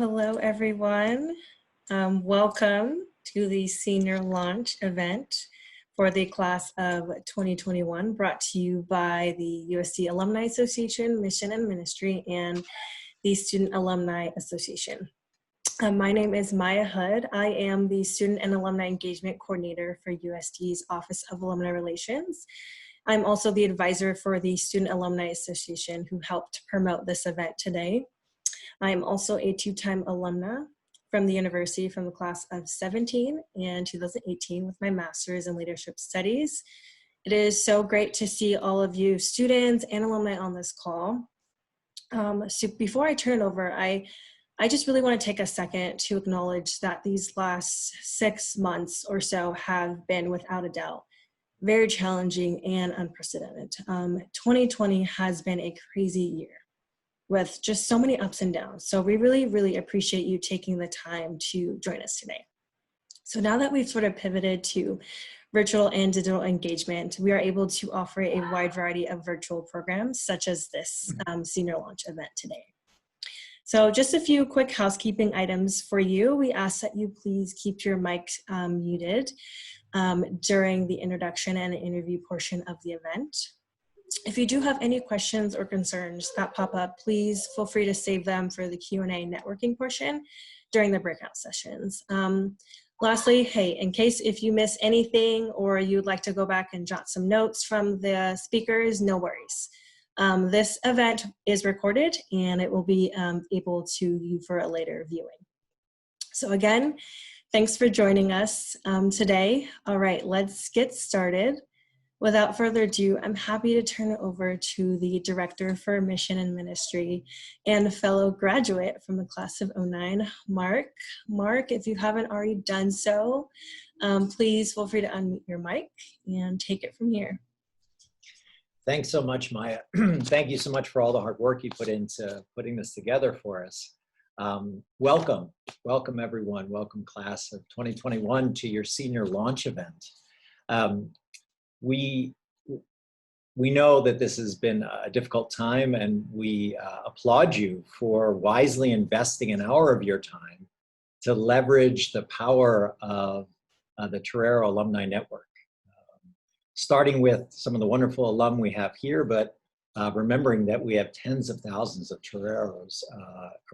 Hello, everyone. Welcome to the senior launch event for the class of 2021, brought to you by the USD Alumni Association, Mission and Ministry, and the Student Alumni Association. My name is Maya Hood. I am the Student and Alumni Engagement Coordinator for USD's Office of Alumni Relations. I'm also the advisor for the Student Alumni Association who helped promote this event today. I am also a two-time alumna from the university from the class of 17 and 2018 with my master's in leadership studies. It is so great to see all of you students and alumni on this call. So before I turn it over, I just really want to take a second to acknowledge that these last 6 months or so have been, without a doubt, very challenging and unprecedented. 2020 has been a crazy year with just so many ups and downs. So we really, really appreciate you taking the time to join us today. So now that we've sort of pivoted to virtual and digital engagement, we are able to offer a wide variety of virtual programs such as this senior launch event today. So just a few quick housekeeping items for you. We ask that you please keep your mics muted during the introduction and interview portion of the event. If you do have any questions or concerns that pop up, please feel free to save them for the Q&A networking portion during the breakout sessions. Lastly, hey, in case if you miss anything or you'd like to go back and jot some notes from the speakers, no worries. This event is recorded and it will be able to view for a later viewing. So again, thanks for joining us today. All right, let's get started. Without further ado, I'm happy to turn it over to the Director for Mission and Ministry and fellow graduate from the class of 09, Mark. Mark, if you haven't already done so, please feel free to unmute your mic and take it from here. Thanks so much, Maya. Thank you so much for all the hard work you put into putting this together for us. Welcome everyone. Welcome class of 2021 to your senior launch event. We know that this has been a difficult time, and we applaud you for wisely investing an hour of your time to leverage the power of the Torero Alumni Network. Starting with some of the wonderful alum we have here, but remembering that we have tens of thousands of Toreros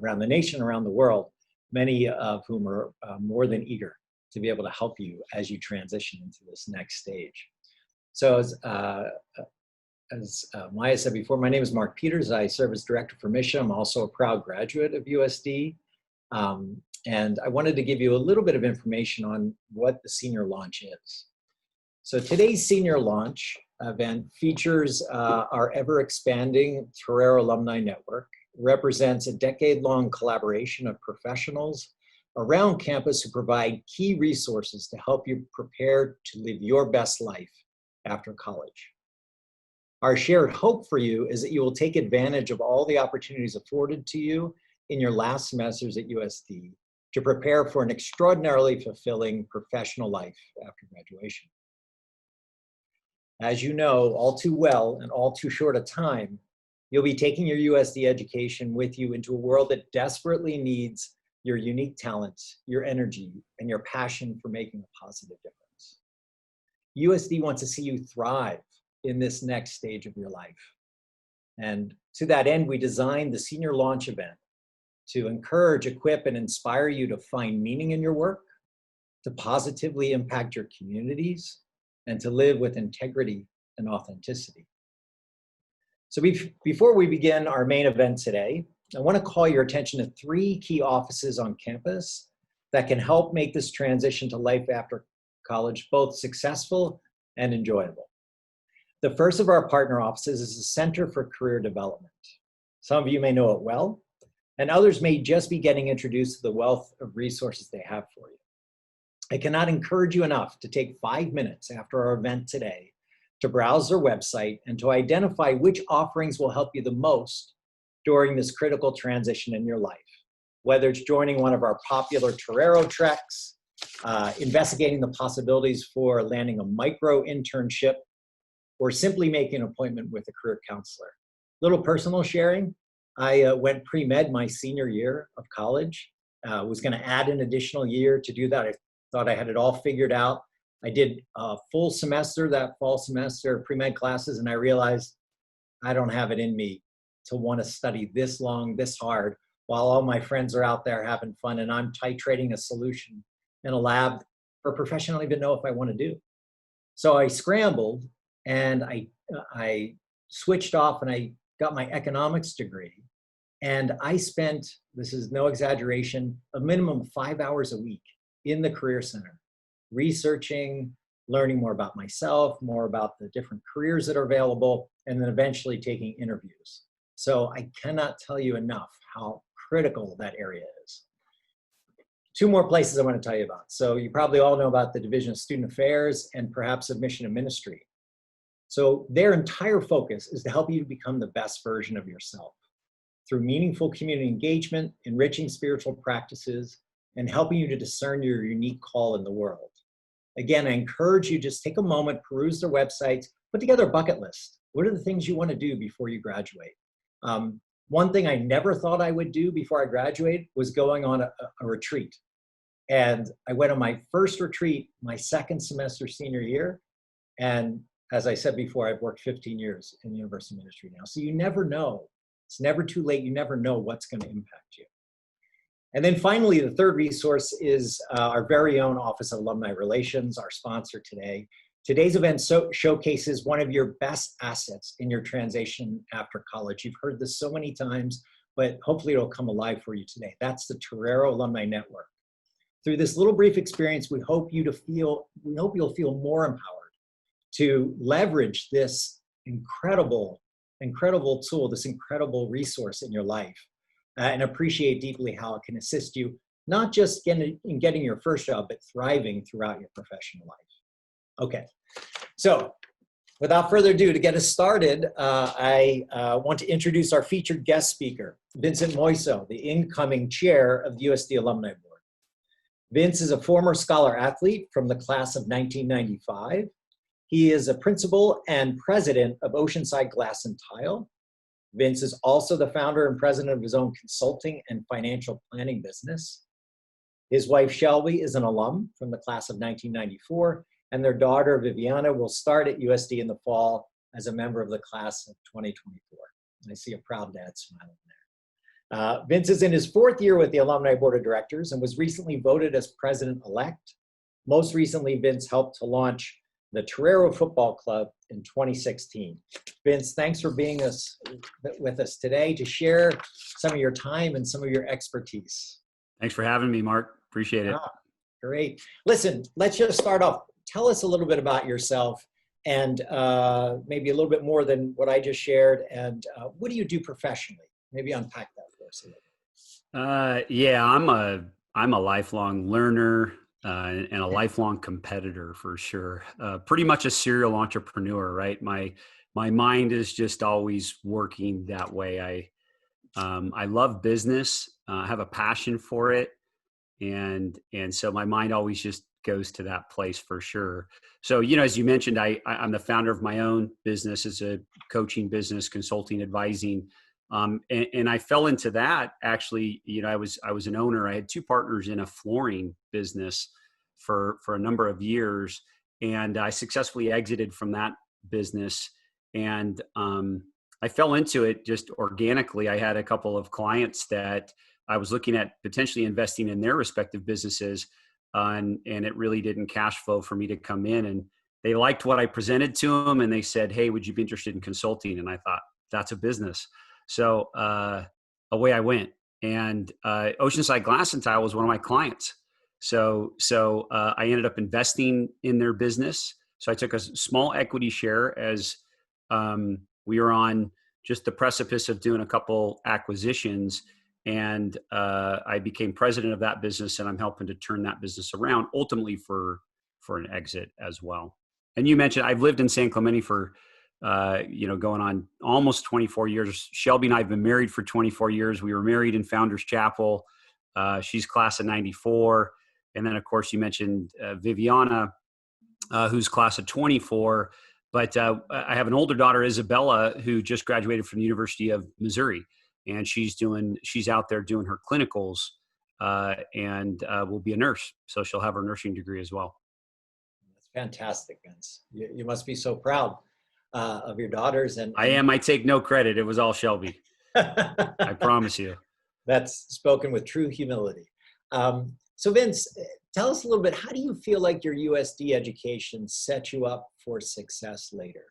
around the nation, around the world, many of whom are more than eager to be able to help you as you transition into this next stage. So as Maya said before, my name is Mark Peters. I serve as Director for Mission. I'm also a proud graduate of USD. And I wanted to give you a little bit of information on what the senior launch is. So today's senior launch event features our ever-expanding Torero Alumni Network, represents a decade-long collaboration of professionals around campus who provide key resources to help you prepare to live your best life after college. Our shared hope for you is that you will take advantage of all the opportunities afforded to you in your last semesters at USD to prepare for an extraordinarily fulfilling professional life after graduation. As you know all too well in all too short a time, you'll be taking your USD education with you into a world that desperately needs your unique talents, your energy, and your passion for making a positive difference. USD wants to see you thrive in this next stage of your life. And to that end, we designed the senior launch event to encourage, equip, and inspire you to find meaning in your work, to positively impact your communities, and to live with integrity and authenticity. So before we begin our main event today, I want to call your attention to 3 key offices on campus that can help make this transition to life after college both successful and enjoyable. The first of our partner offices is the Center for Career Development. Some of you may know it well, and others may just be getting introduced to the wealth of resources they have for you. I cannot encourage you enough to take 5 minutes after our event today to browse their website and to identify which offerings will help you the most during this critical transition in your life. Whether it's joining one of our popular Torero treks, investigating the possibilities for landing a micro internship, or simply making an appointment with a career counselor. Little personal sharing, I went pre-med my senior year of college, Was going to add an additional year to do that. I thought I had it all figured out. I did a full semester, that fall semester, pre-med classes, and I realized I don't have it in me to want to study this long, this hard, while all my friends are out there having fun and I'm titrating a solution in a lab for a profession I don't even know if I want to do. So I scrambled and I switched off and I got my economics degree. And I spent, this is no exaggeration, a minimum of 5 hours a week in the Career Center, researching, learning more about myself, more about the different careers that are available, and then eventually taking interviews. So I cannot tell you enough how critical that area is. Two more places I want to tell you about. So you probably all know about the Division of Student Affairs and perhaps Admission and Ministry. So their entire focus is to help you to become the best version of yourself through meaningful community engagement, enriching spiritual practices, and helping you to discern your unique call in the world. Again, I encourage you just take a moment, peruse their websites, put together a bucket list. What are the things you want to do before you graduate? One thing I never thought I would do before I graduated was going on a retreat. And I went on my first retreat, my second semester senior year. And as I said before, I've worked 15 years in university ministry now. So you never know. It's never too late. You never know what's going to impact you. And then finally, the third resource is our very own Office of Alumni Relations, our sponsor today. Today's event showcases one of your best assets in your transition after college. You've heard this so many times, but hopefully it'll come alive for you today. That's the Torero Alumni Network. Through this little brief experience, we hope you'll feel more empowered to leverage this incredible tool, this incredible resource in your life, and appreciate deeply how it can assist you, not just in getting your first job, but thriving throughout your professional life. Okay, so without further ado, to get us started, I want to introduce our featured guest speaker, Vincent Moyso, the incoming chair of the USD Alumni Board. Vince is a former scholar athlete from the class of 1995. He is a principal and president of Oceanside Glass and Tile. Vince is also the founder and president of his own consulting and financial planning business. His wife, Shelby, is an alum from the class of 1994, and their daughter, Viviana, will start at USD in the fall as a member of the class of 2024. I see a proud dad smiling there. Vince is in his fourth year with the Alumni Board of Directors and was recently voted as president-elect. Most recently, Vince helped to launch the Torero Football Club in 2016. Vince, thanks for being with us today to share some of your time and some of your expertise. Thanks for having me, Mark. Appreciate it. Great. Listen, let's just start off. Tell us a little bit about yourself and maybe a little bit more than what I just shared. And what do you do professionally? Maybe unpack that for us a little. Yeah, I'm a lifelong learner and a lifelong competitor for sure. Pretty much a serial entrepreneur, right? My mind is just always working that way. I love business. I have a passion for it. And so my mind always just goes to that place for sure. So, as you mentioned, I'm the founder of my own business. It's a coaching business, consulting, advising. And I fell into that actually. I was an owner. I had two partners in a flooring business for a number of years, and I successfully exited from that business. And I fell into it just organically. I had a couple of clients that I was looking at potentially investing in their respective businesses, and it really didn't cash flow for me to come in. And they liked what I presented to them, and they said, "Hey, would you be interested in consulting?" And I thought, that's a business. So away I went. And Oceanside Glass and Tile was one of my clients. So I ended up investing in their business. So I took a small equity share as we were on just the precipice of doing a couple acquisitions. And I became president of that business, and I'm helping to turn that business around, ultimately for an exit as well. And you mentioned I've lived in San Clemente for going on almost 24 years. Shelby and I have been married for 24 years. We were married in Founders Chapel. She's class of 94. And then, of course, you mentioned Viviana, who's class of 24. But I have an older daughter, Isabella, who just graduated from the University of Missouri. And she's out there doing her clinicals and will be a nurse. So she'll have her nursing degree as well. That's fantastic, Vince. You must be so proud of your daughters. And I am. I take no credit. It was all Shelby. I promise you. That's spoken with true humility. So Vince, tell us a little bit, how do you feel like your USD education set you up for success later?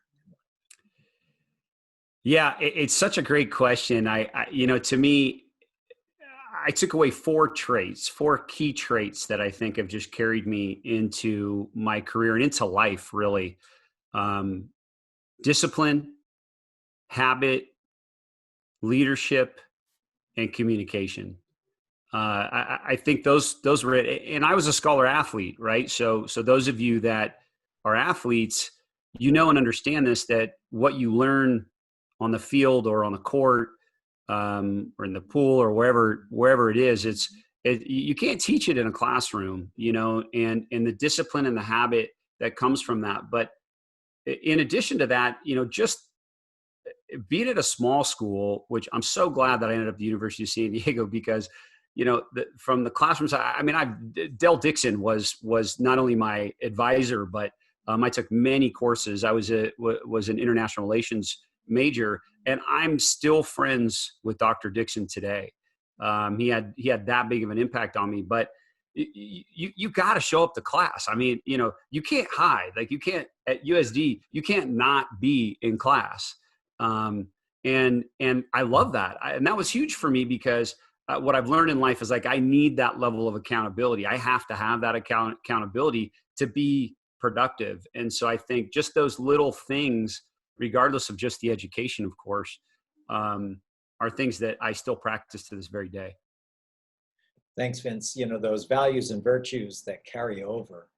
Yeah, it's such a great question. To me, I took away four key traits that I think have just carried me into my career and into life, really. Discipline, habit, leadership, and communication. I think those were it. And I was a scholar athlete, right? So those of you that are athletes, and understand this, that what you learn on the field or on the court, or in the pool or wherever it is, you can't teach it in a classroom, and the discipline and the habit that comes from that. But in addition to that, just being at a small school, which I'm so glad that I ended up at the University of San Diego, because from the classrooms, Del Dixon was not only my advisor, but I took many courses. I was an international relations major, and I'm still friends with Dr. Dixon today. He had that big of an impact on me. But you got to show up to class. You can't hide. Like, you can't at USD. You can't not be in class. And I love that. And that was huge for me, because what I've learned in life is, like, I need that level of accountability. I have to have that accountability to be productive. And so I think just those little things, regardless of just the education, of course, are things that I still practice to this very day. Thanks, Vince. Those values and virtues that carry over.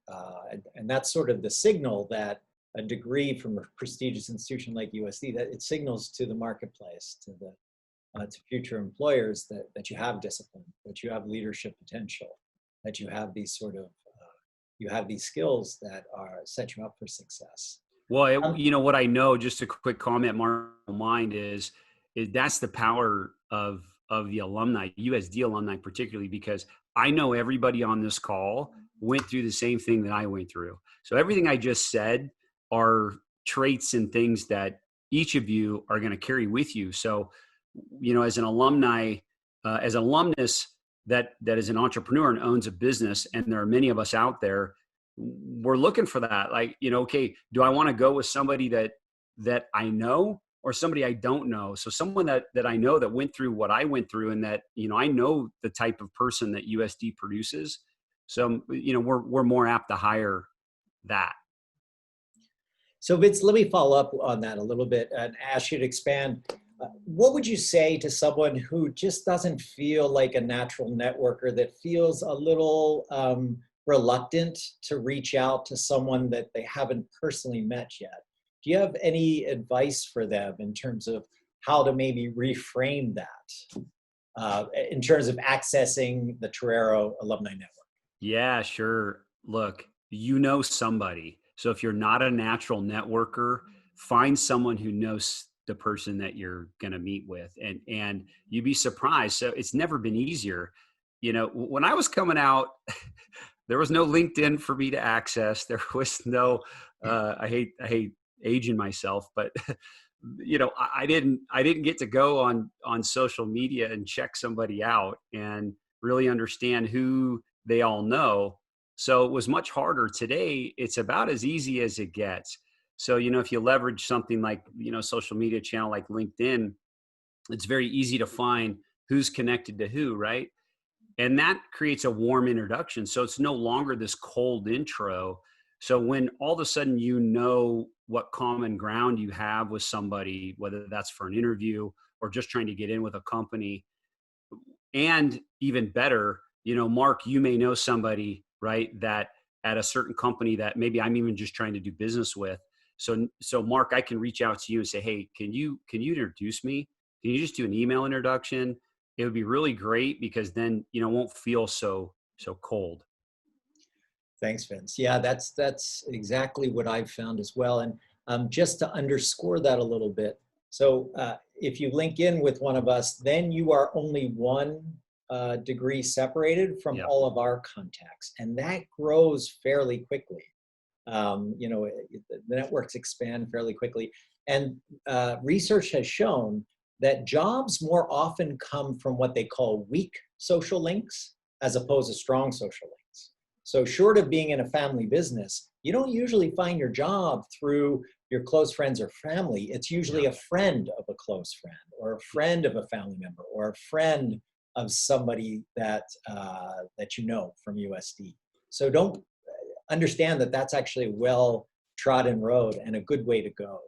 And that's sort of the signal that a degree from a prestigious institution like USD, that it signals to the marketplace, to future employers, that you have discipline, that you have leadership potential, that you have these these skills that set you up for success. Well, what I know, just a quick comment, Mark, mind is that's the power of the alumni, USD alumni particularly, because I know everybody on this call went through the same thing that I went through. So everything I just said are traits and things that each of you are going to carry with you. So, as an alumni, as an alumnus that is an entrepreneur and owns a business, and there are many of us out there, we're looking for that. Like, okay, do I want to go with somebody that I know, or somebody I don't know? So someone that I know, that went through what I went through, and that, I know the type of person that USD produces. So, we're more apt to hire that. So Vince, let me follow up on that a little bit and ask you to expand. What would you say to someone who just doesn't feel like a natural networker, that feels a little reluctant to reach out to someone that they haven't personally met yet? Do you have any advice for them in terms of how to maybe reframe that in terms of accessing the Torero Alumni Network? Yeah, sure. Look, somebody. So if you're not a natural networker, find someone who knows the person that you're going to meet with, and you'd be surprised. So it's never been easier. When I was coming out, there was no LinkedIn for me to access. There was no, I hate aging myself, but I didn't get to go on social media and check somebody out and really understand who they all know. So it was much harder. Today, it's about as easy as it gets. So, if you leverage something like, social media channel like LinkedIn, it's very easy to find who's connected to who, right? And that creates a warm introduction. So it's no longer this cold intro. So when all of a sudden, what common ground you have with somebody, whether that's for an interview or just trying to get in with a company, and even better, Mark, you may know somebody, right, that at a certain company that maybe I'm even just trying to do business with. So Mark, I can reach out to you and say, hey, can you introduce me? Can you just do an email introduction? It would be really great, because then, it won't feel so cold. Thanks, Vince. Yeah, that's exactly what I've found as well. And just to underscore that a little bit, so if you link in with one of us, then you are only one degree separated from Yep. all of our contacts, and that grows fairly quickly. The networks expand fairly quickly, and research has shown that jobs more often come from what they call weak social links as opposed to strong social links. So short of being in a family business, you don't usually find your job through your close friends or family. It's usually a friend of a close friend, or a friend of a family member, or a friend of somebody that you know from USD. So don't understand that that's actually a well-trodden road and a good way to go.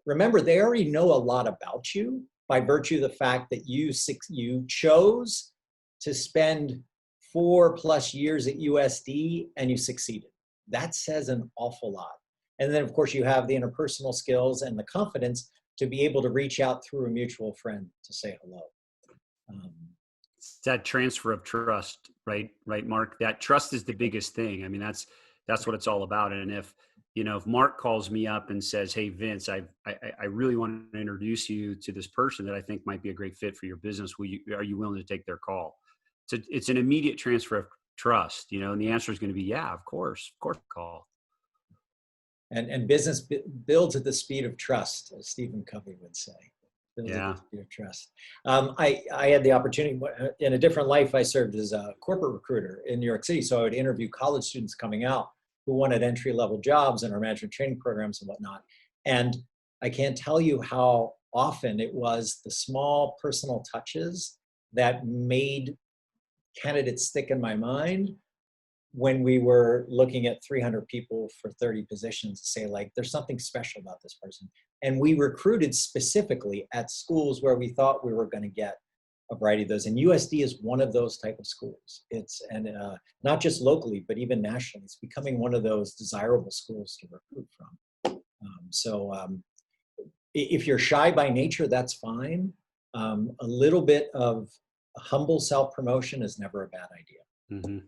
Remember, they already know a lot about you by virtue of the fact that you chose to spend 4+ years at USD and you succeeded. That says an awful lot. And then, of course, you have the interpersonal skills and the confidence to be able to reach out through a mutual friend to say hello. It's that transfer of trust, right, Mark? That trust is the biggest thing. I mean, that's what it's all about. And if Mark calls me up and says, "Hey, Vince, I really want to introduce you to this person that I think might be a great fit for your business. Are you willing to take their call?" So it's an immediate transfer of trust, and the answer is going to be, yeah, of course, call. And business builds at the speed of trust, as Stephen Covey would say. Builds Yeah. at the speed of trust. I had the opportunity, in a different life, I served as a corporate recruiter in New York City. So I would interview college students coming out who wanted entry-level jobs in our management training programs and whatnot. And I can't tell you how often it was the small personal touches that made candidates stick in my mind when we were looking at 300 people for 30 positions, to say, like, there's something special about this person. And we recruited specifically at schools where we thought we were going to get a variety of those. And USD is one of those type of schools. Not just locally, but even nationally. It's becoming one of those desirable schools to recruit from. If you're shy by nature, that's fine. A little bit of humble self-promotion is never a bad idea. Mm-hmm.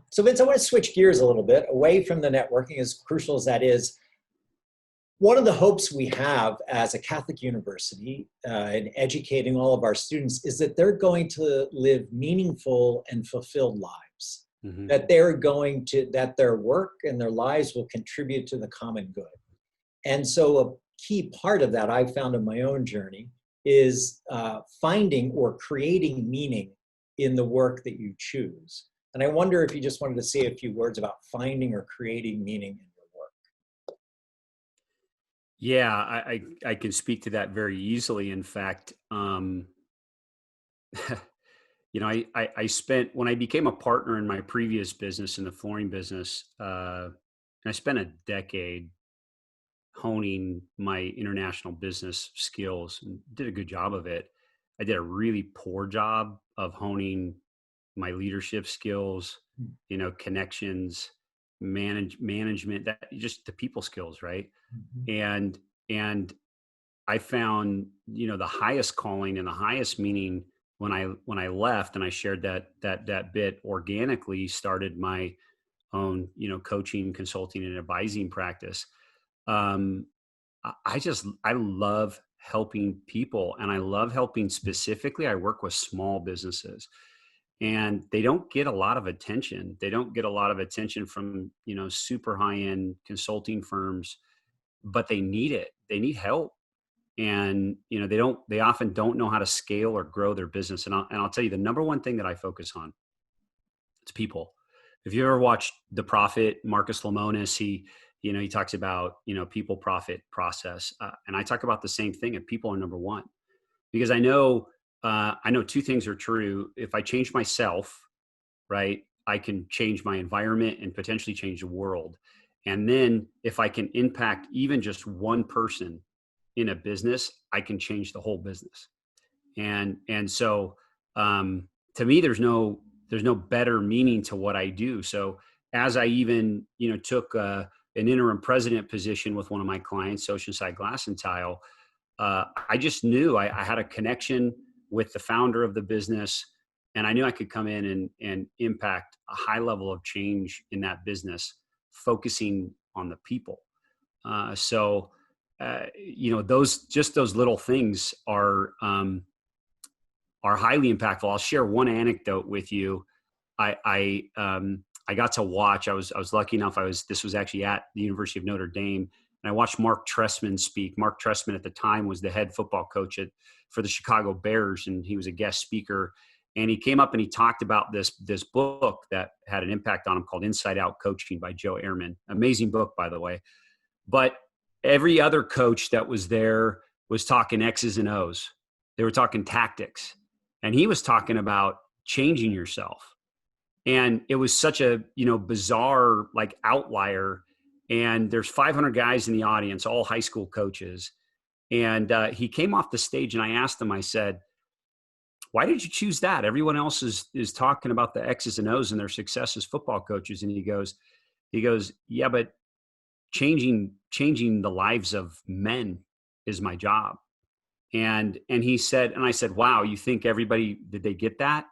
So Vince, I want to switch gears a little bit away from the networking, as crucial as that is. One of the hopes we have as a Catholic university in educating all of our students is that they're going to live meaningful and fulfilled lives, Mm-hmm. that their work and their lives will contribute to the common good. And so a key part of that I've found in my own journey is finding or creating meaning in the work that you choose. And I wonder if you just wanted to say a few words about finding or creating meaning in your work. Yeah, I can speak to that very easily. In fact, I spent, when I became a partner in my previous business, in the flooring business, I spent a decade honing my international business skills and did a good job of it. I did a really poor job of honing my leadership skills, connections, management, that just the people skills, right? Mm-hmm. And I found, the highest calling and the highest meaning when I left, and I shared that bit organically, started my own, coaching, consulting, and advising practice. I love helping people, and I love helping specifically. I work with small businesses, and they don't get a lot of attention. They don't get a lot of attention from, super high-end consulting firms, but they need it. They need help. And, they often don't know how to scale or grow their business. And I'll tell you, the number one thing that I focus on, it's people. If you ever watched The Prophet, Marcus Lemonis, he talks about, people, profit, process. And I talk about the same thing, and people are number one, because I know two things are true. If I change myself, right, I can change my environment and potentially change the world. And then if I can impact even just one person in a business, I can change the whole business. And so to me, there's no better meaning to what I do. So as I even, took an interim president position with one of my clients, Oceanside Glass and Tile, I just knew I had a connection with the founder of the business, and I knew I could come in and impact a high level of change in that business, focusing on the people. Those little things are are highly impactful. I'll share one anecdote with you. I got to watch. I was lucky enough. This was actually at the University of Notre Dame, and I watched Mark Trestman speak. Mark Trestman at the time was the head football coach for the Chicago Bears, and he was a guest speaker. And he came up and he talked about this book that had an impact on him called Inside Out Coaching by Joe Ehrman. Amazing book, by the way. But every other coach that was there was talking X's and O's. They were talking tactics. And he was talking about changing yourself. And it was such a, bizarre like outlier. And there's 500 guys in the audience, all high school coaches. And he came off the stage and I asked him, I said, why did you choose that? Everyone else is talking about the X's and O's and their success as football coaches. And he goes, yeah, but changing the lives of men is my job. And he said, and I said, wow, you think did they get that?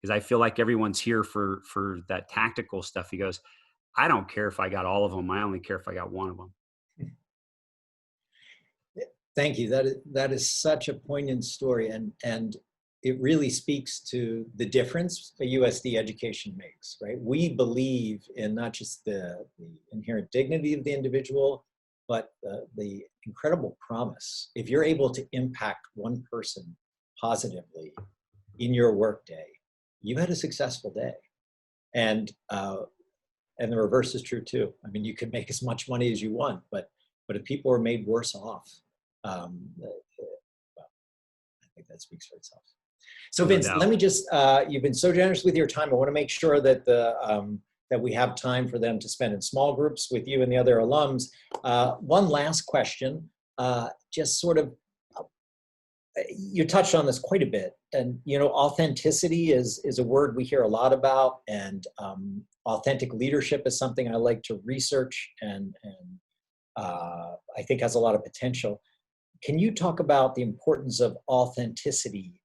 Because I feel like everyone's here for that tactical stuff. He goes, I don't care if I got all of them. I only care if I got one of them. Thank you. That is such a poignant story. And it really speaks to the difference a USD education makes, right? We believe in not just the inherent dignity of the individual, but the incredible promise. If you're able to impact one person positively in your workday, you had a successful day. And the reverse is true too. I mean, you can make as much money as you want, but if people are made worse off, well, I think that speaks for itself. So Vince, let me just, you've been so generous with your time. I want to make sure that that we have time for them to spend in small groups with you and the other alums. One last question, just sort of, you touched on this quite a bit, and authenticity is a word we hear a lot about, and authentic leadership is something I like to research and I think has a lot of potential. Can you talk about the importance of authenticity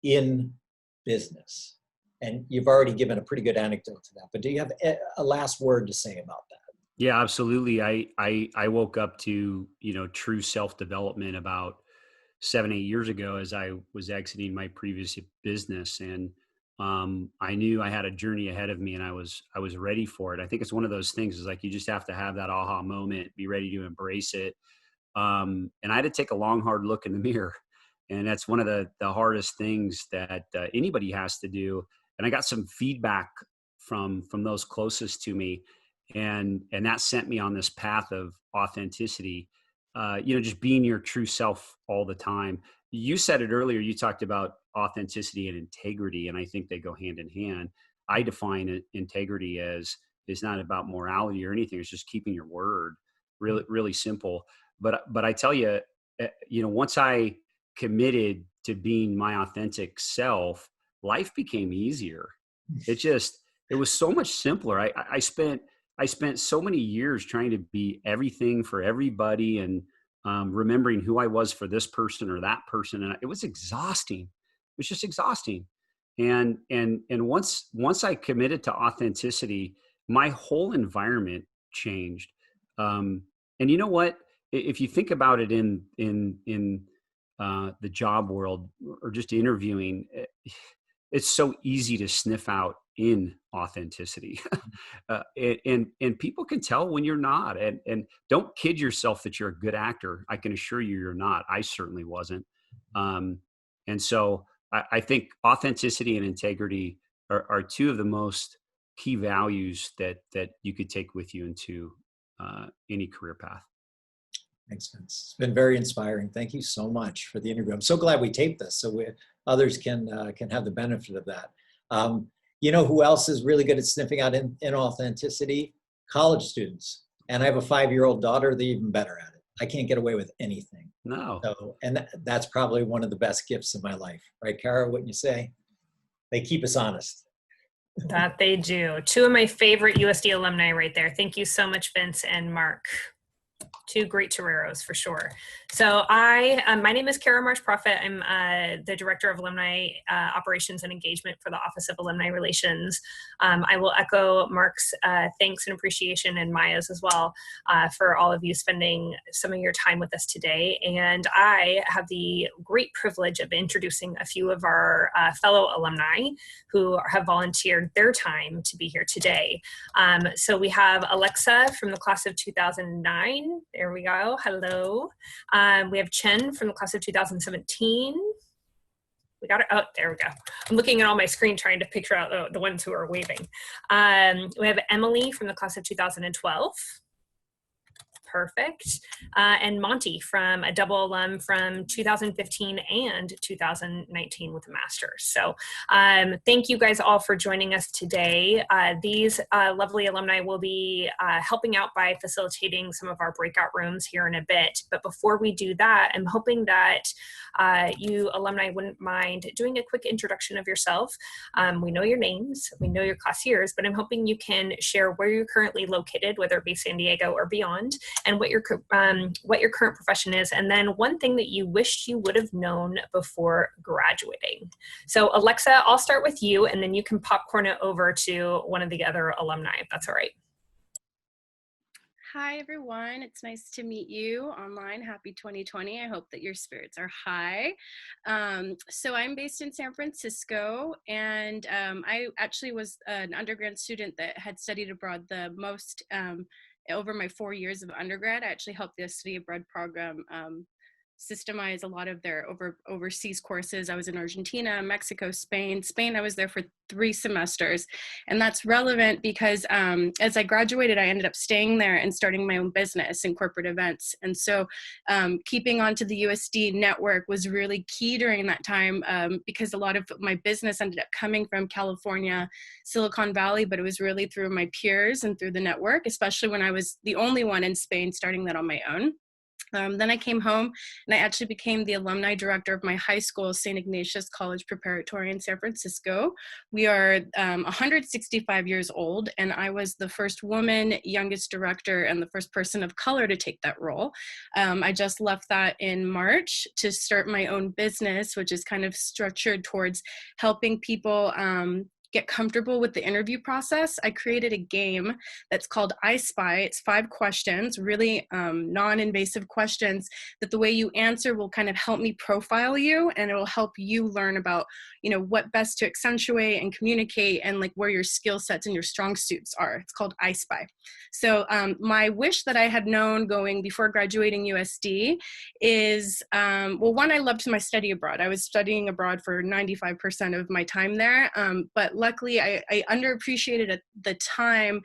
in business? And you've already given a pretty good anecdote to that, but do you have a last word to say about that? Yeah, absolutely. I woke up to, true self-development about 7-8 years ago as I was exiting my previous business. And I knew I had a journey ahead of me and I was ready for it. I think it's one of those things is like, you just have to have that aha moment, be ready to embrace it. And I had to take a long, hard look in the mirror. And that's one of the hardest things that anybody has to do. And I got some feedback from those closest to me. And that sent me on this path of authenticity, just being your true self all the time. You said it earlier, you talked about authenticity and integrity, and I think they go hand in hand. I define integrity as it's not about morality or anything. It's just keeping your word. Really, really simple. But I tell you, once I committed to being my authentic self, life became easier. It was so much simpler. I spent so many years trying to be everything for everybody and remembering who I was for this person or that person. And it was exhausting. It was just exhausting. And once I committed to authenticity, my whole environment changed. And you know what? If you think about it in the job world or just interviewing, it's so easy to sniff out inauthenticity. And people can tell when you're not, and don't kid yourself that you're a good actor. I can assure you you're not. I certainly wasn't. And so I think authenticity and integrity are two of the most key values that you could take with you into any career path. Makes sense. It's been very inspiring. Thank you so much for the interview. I'm so glad we taped this so others can have the benefit of that. Who else is really good at sniffing out inauthenticity? College students. And I have a 5-year-old daughter. They're even better at it. I can't get away with anything. No. So, and that's probably one of the best gifts of my life. Right, Kara, wouldn't you say? They keep us honest. That they do. Two of my favorite USD alumni right there. Thank you so much, Vince and Mark. Two great toreros for sure. So my name is Kara Marsh-Prophet. I'm the Director of Alumni Operations and Engagement for the Office of Alumni Relations. I will echo Mark's thanks and appreciation, and Maya's as well, for all of you spending some of your time with us today. And I have the great privilege of introducing a few of our fellow alumni who have volunteered their time to be here today. So we have Alexa from the class of 2009. There we go. Hello. We have Chen from the class of 2017. We got it. Oh, there we go. I'm looking at all my screen trying to picture out the ones who are waving. We have Emily from the class of 2012. Perfect. And Monty from a double alum from 2015 and 2019 with a master's. So thank you guys all for joining us today. These lovely alumni will be helping out by facilitating some of our breakout rooms here in a bit. But before we do that, I'm hoping that you alumni wouldn't mind doing a quick introduction of yourself. We know your names, we know your class years, but I'm hoping you can share where you're currently located, whether it be San Diego or beyond, and what your current profession is, and then one thing that you wished you would have known before graduating. So Alexa, I'll start with you, and then you can popcorn it over to one of the other alumni, if that's all right. Hi, everyone. It's nice to meet you online. Happy 2020. I hope that your spirits are high. So I'm based in San Francisco, and I actually was an undergrad student that had studied abroad the most over my 4 years of undergrad. I actually helped the study abroad program systemize a lot of their overseas courses. I was in Argentina, Mexico, Spain. I was there for 3 semesters. And that's relevant because as I graduated, I ended up staying there and starting my own business in corporate events. And so keeping on to the USD network was really key during that time because a lot of my business ended up coming from California, Silicon Valley, but it was really through my peers and through the network, especially when I was the only one in Spain starting that on my own. Then I came home and I actually became the alumni director of my high school, St. Ignatius College Preparatory in San Francisco. We are 165 years old, and I was the first woman, youngest director, and the first person of color to take that role. I just left that in March to start my own business, which is kind of structured towards helping people get comfortable with the interview process. I created a game that's called I Spy. It's 5 questions, really non-invasive questions that the way you answer will kind of help me profile you, and it will help you learn about, you know, what best to accentuate and communicate, and like where your skill sets and your strong suits are. It's called I Spy. So my wish that I had known going before graduating USD is, well, one, I loved my study abroad. I was studying abroad for 95% of my time there, but luckily I underappreciated at the time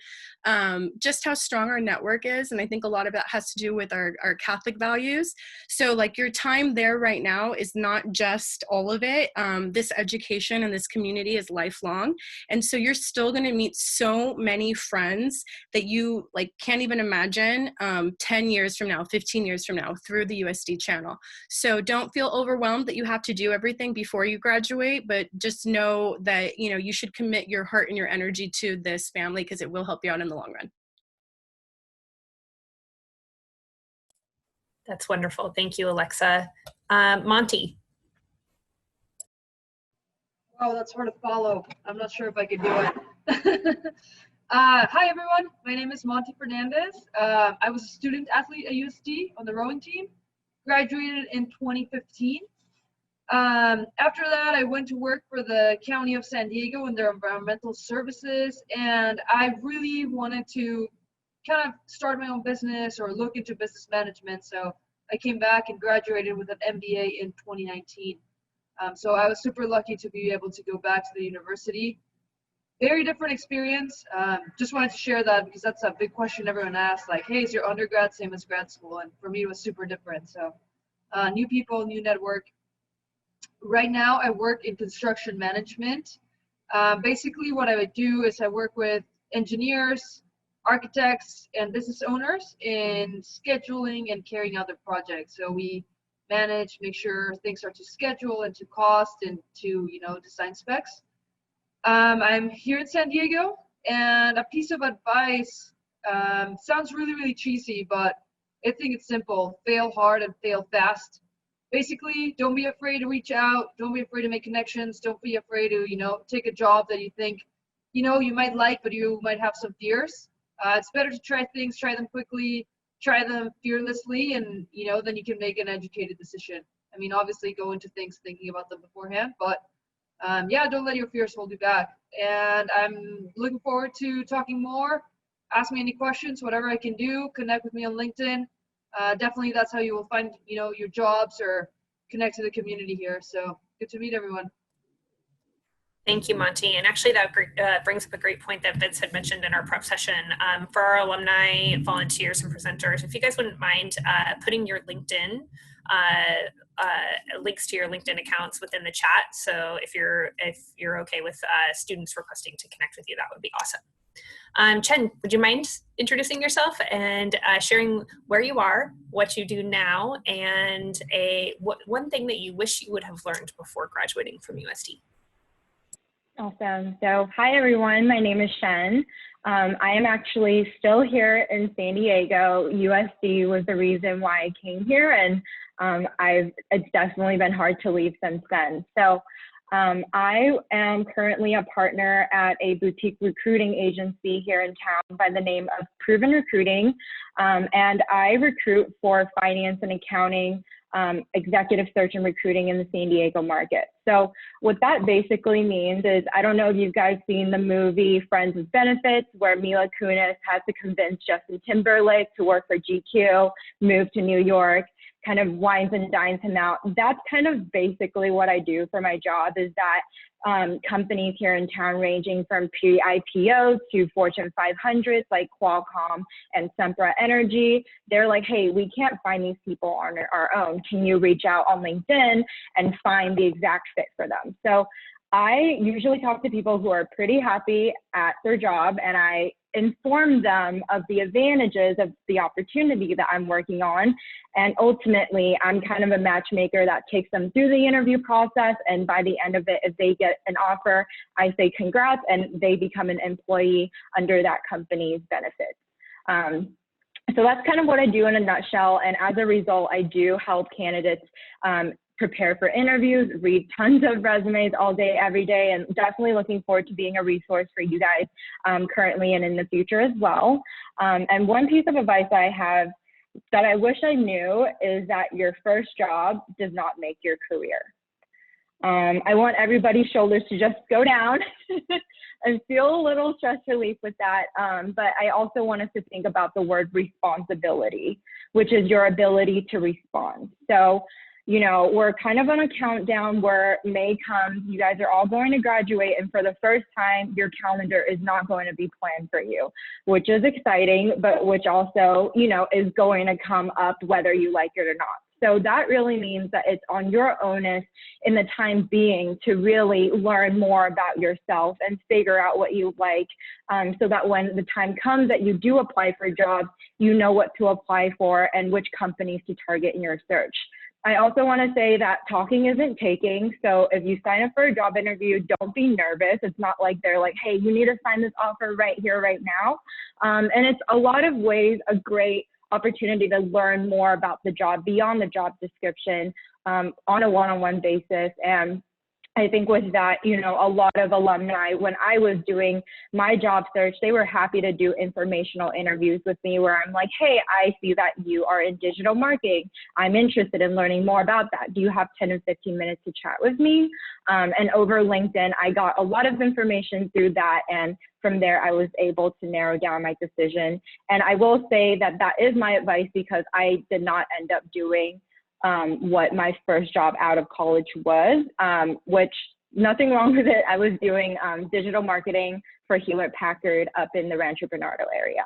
just how strong our network is, and I think a lot of that has to do with our Catholic values. So like your time there right now is not just all of it. This education and this community is lifelong, and so you're still going to meet so many friends that you like can't even imagine 10 years from now, 15 years from now through the USD channel. So don't feel overwhelmed that you have to do everything before you graduate, but just know that, you know, you should commit your heart and your energy to this family because it will help you out in the long run. That's wonderful. Thank you, Alexa. Monty. Wow, that's hard to follow. I'm not sure if I could do it. Hi, everyone. My name is Monty Fernandez. I was a student athlete at USD on the rowing team. Graduated in 2015. After that, I went to work for the County of San Diego in their environmental services, and I really wanted to kind of start my own business or look into business management. So I came back and graduated with an MBA in 2019. So I was super lucky to be able to go back to the university. Very different experience. Just wanted to share that because that's a big question everyone asks, like, hey, is your undergrad same as grad school? And for me, it was super different. So new people, new network. Right now, I work in construction management. Basically, what I would do is I work with engineers, architects, and business owners in scheduling and carrying out their projects. So we manage, make sure things are to schedule and to cost and to, you know, design specs. I'm here in San Diego, and a piece of advice sounds really, really cheesy, but I think it's simple. Fail hard and fail fast. Basically, don't be afraid to reach out. Don't be afraid to make connections. Don't be afraid to, take a job that you think, you might like, but you might have some fears. It's better to try things, try them quickly, try them fearlessly, and, then you can make an educated decision. I mean, obviously go into things thinking about them beforehand, but don't let your fears hold you back. And I'm looking forward to talking more. Ask me any questions, whatever I can do. Connect with me on LinkedIn. Definitely that's how you will find, your jobs or connect to the community here. So good to meet everyone. Thank you, Monty. And actually that brings up a great point that Vince had mentioned in our prep session. For our alumni, volunteers, and presenters, if you guys wouldn't mind putting your LinkedIn, links to your LinkedIn accounts within the chat. So if you're okay with students requesting to connect with you, that would be awesome. Chen, would you mind introducing yourself and sharing where you are, what you do now, and one thing that you wish you would have learned before graduating from USD? Awesome. So hi, everyone. My name is Shen. I am actually still here in San Diego. USD was the reason why I came here, and it's definitely been hard to leave since then. So I am currently a partner at a boutique recruiting agency here in town by the name of Proven Recruiting, and I recruit for finance and accounting, executive search and recruiting in the San Diego market. So what that basically means is, I don't know if you guys seen the movie Friends with Benefits, where Mila Kunis has to convince Justin Timberlake to work for GQ, move to New York, kind of wines and dines him out. That's kind of basically what I do for my job, is that companies here in town ranging from pre-IPO to Fortune 500s like Qualcomm and Sempra Energy, they're like, hey, we can't find these people on our own. Can you reach out on LinkedIn and find the exact fit for them? So I usually talk to people who are pretty happy at their job, and I inform them of the advantages of the opportunity that I'm working on. And ultimately, I'm kind of a matchmaker that takes them through the interview process. And by the end of it, if they get an offer, I say congrats, and they become an employee under that company's benefits. So that's kind of what I do in a nutshell. And as a result, I do help candidates prepare for interviews, read tons of resumes all day, every day, and definitely looking forward to being a resource for you guys currently and in the future as well. And one piece of advice I have that I wish I knew is that your first job does not make your career. I want everybody's shoulders to just go down and feel a little stress relief with that. But I also want us to think about the word responsibility, which is your ability to respond. So, we're kind of on a countdown where May comes, you guys are all going to graduate, and for the first time, your calendar is not going to be planned for you, which is exciting, but which also, is going to come up whether you like it or not. So that really means that it's on your onus in the time being to really learn more about yourself and figure out what you like, so that when the time comes that you do apply for jobs, you know what to apply for and which companies to target in your search. I also want to say that talking isn't taking. So if you sign up for a job interview, don't be nervous. It's not like they're like, hey, you need to sign this offer right here, right now. And it's a lot of ways a great opportunity to learn more about the job beyond the job description on a one-on-one basis. And I think with that, a lot of alumni, when I was doing my job search, they were happy to do informational interviews with me where I'm like, hey, I see that you are in digital marketing. I'm interested in learning more about that. Do you have 10 or 15 minutes to chat with me? And over LinkedIn, I got a lot of information through that. And from there, I was able to narrow down my decision. And I will say that that is my advice, because I did not end up doing what my first job out of college was, which nothing wrong with it. I was doing digital marketing for Hewlett Packard up in the Rancho Bernardo area.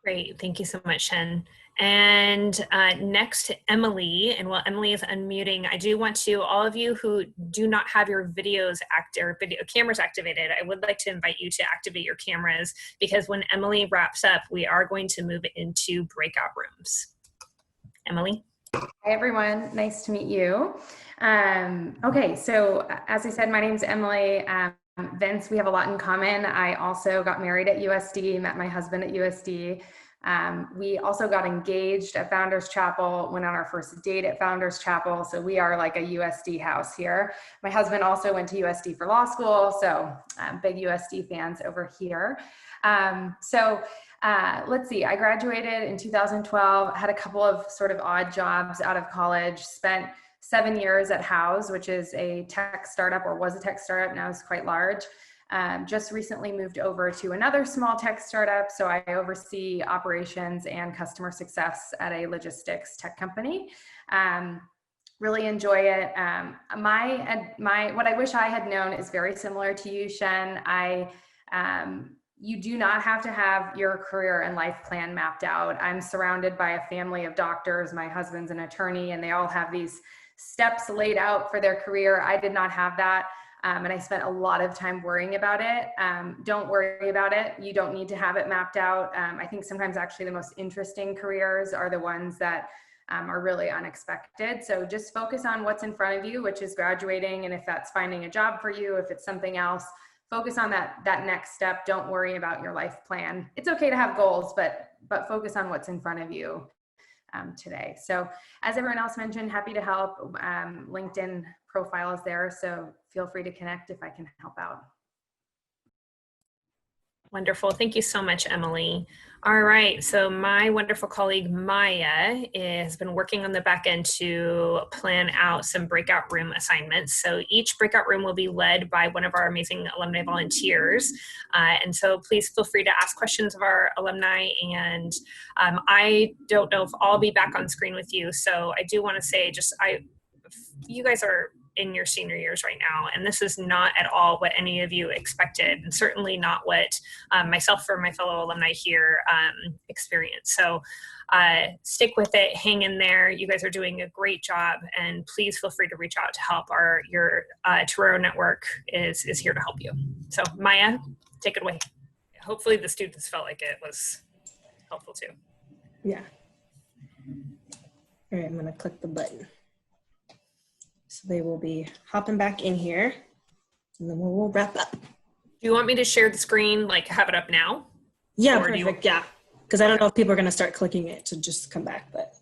Great, thank you so much, Shen. And next, Emily. And while Emily is unmuting, I do want to, all of you who do not have your videos video cameras activated, I would like to invite you to activate your cameras, because when Emily wraps up, we are going to move into breakout rooms. Emily. Hi, everyone. Nice to meet you. Okay, so as I said, my name's Emily. Vince, we have a lot in common. I also got married at USD, met my husband at USD. We also got engaged at Founders Chapel, went on our first date at Founders Chapel. So we are like a USD house here. My husband also went to USD for law school. So big USD fans over here. Let's see, I graduated in 2012, had a couple of sort of odd jobs out of college, spent 7 years at House, which is a tech startup, or was a tech startup, now it's quite large. Just recently moved over to another small tech startup. So I oversee operations and customer success at a logistics tech company. Really enjoy it. What I wish I had known is very similar to you, Shen. You do not have to have your career and life plan mapped out. I'm surrounded by a family of doctors. My husband's an attorney, and they all have these steps laid out for their career. I did not have that. And I spent a lot of time worrying about it. Don't worry about it. You don't need to have it mapped out. I think sometimes actually the most interesting careers are the ones that are really unexpected. So just focus on what's in front of you, which is graduating. And if that's finding a job for you, if it's something else, focus on that next step. Don't worry about your life plan. It's okay to have goals, but focus on what's in front of you today. So as everyone else mentioned, happy to help. LinkedIn profile is there, so feel free to connect if I can help out. Wonderful. Thank you so much, Emily. All right. So my wonderful colleague, Maya, has been working on the back end to plan out some breakout room assignments. So each breakout room will be led by one of our amazing alumni volunteers. And so please feel free to ask questions of our alumni. And I don't know if I'll be back on screen with you. So I do want to say you guys are in your senior years right now, and this is not at all what any of you expected, and certainly not what myself or my fellow alumni here experienced. So stick with it, hang in there. You guys are doing a great job, and please feel free to reach out to help. Your Torero network is here to help you. So Maya, take it away. Hopefully the students felt like it was helpful too. Yeah. All right, I'm gonna click the button. So they will be hopping back in here, and then we'll wrap up. Do you want me to share the screen, like have it up now? Yeah, perfect, yeah. Because I don't know if people are gonna start clicking it to just come back, but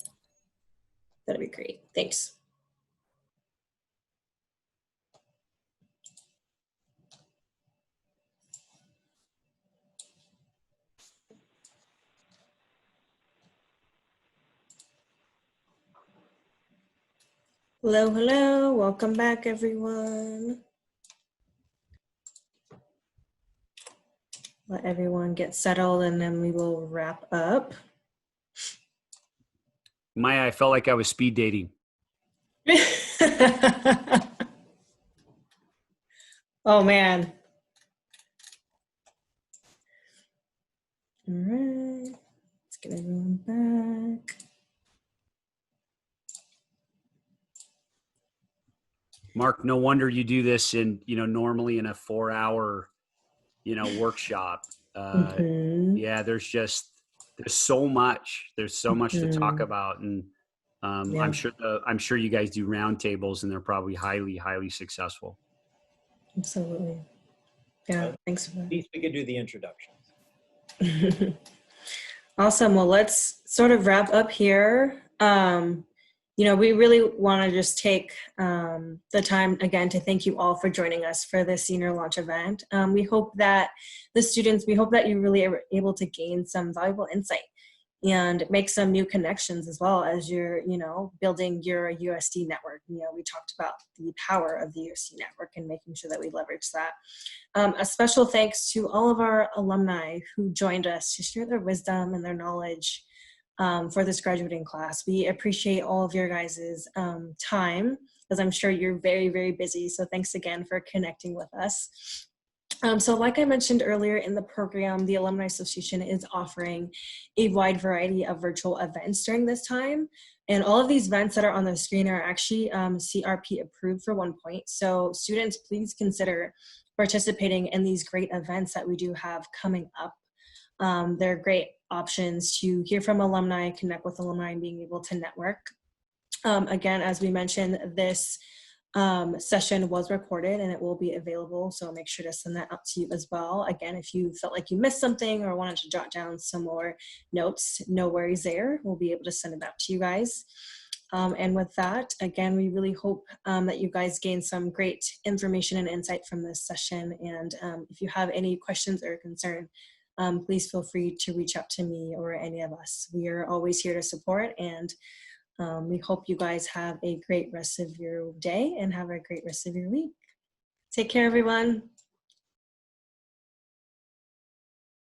that'd be great, thanks. Hello, hello, welcome back everyone. Let everyone get settled and then we will wrap up. Maya, I felt like I was speed dating. Oh man. All right, let's get everyone back. Mark, no wonder you do this in, normally in a 4-hour, workshop. Yeah, there's so much to talk about. And yeah. I'm sure you guys do roundtables and they're probably highly, highly successful. Absolutely. Yeah, thanks for that. At least we could do the introductions. Awesome. Well, let's sort of wrap up here. We really want to just take the time again to thank you all for joining us for this senior launch event. We hope that you really are able to gain some valuable insight and make some new connections as well as you're, building your USD network. We talked about the power of the USD network and making sure that we leverage that. A special thanks to all of our alumni who joined us to share their wisdom and their knowledge for this graduating class. We appreciate all of your guys' time, as I'm sure you're very, very busy. So thanks again for connecting with us. So like I mentioned earlier in the program, the Alumni Association is offering a wide variety of virtual events during this time. And all of these events that are on the screen are actually CRP approved for 1 point. So students, please consider participating in these great events that we do have coming up. They're great options to hear from alumni, connect with alumni, and being able to network. Again, as we mentioned, this session was recorded and it will be available. So make sure to send that out to you as well. Again, if you felt like you missed something or wanted to jot down some more notes, no worries there. We'll be able to send it out to you guys. And with that, again, we really hope that you guys gain some great information and insight from this session. And if you have any questions or concern, please feel free to reach out to me or any of us. We are always here to support, and we hope you guys have a great rest of your day and have a great rest of your week. Take care, everyone.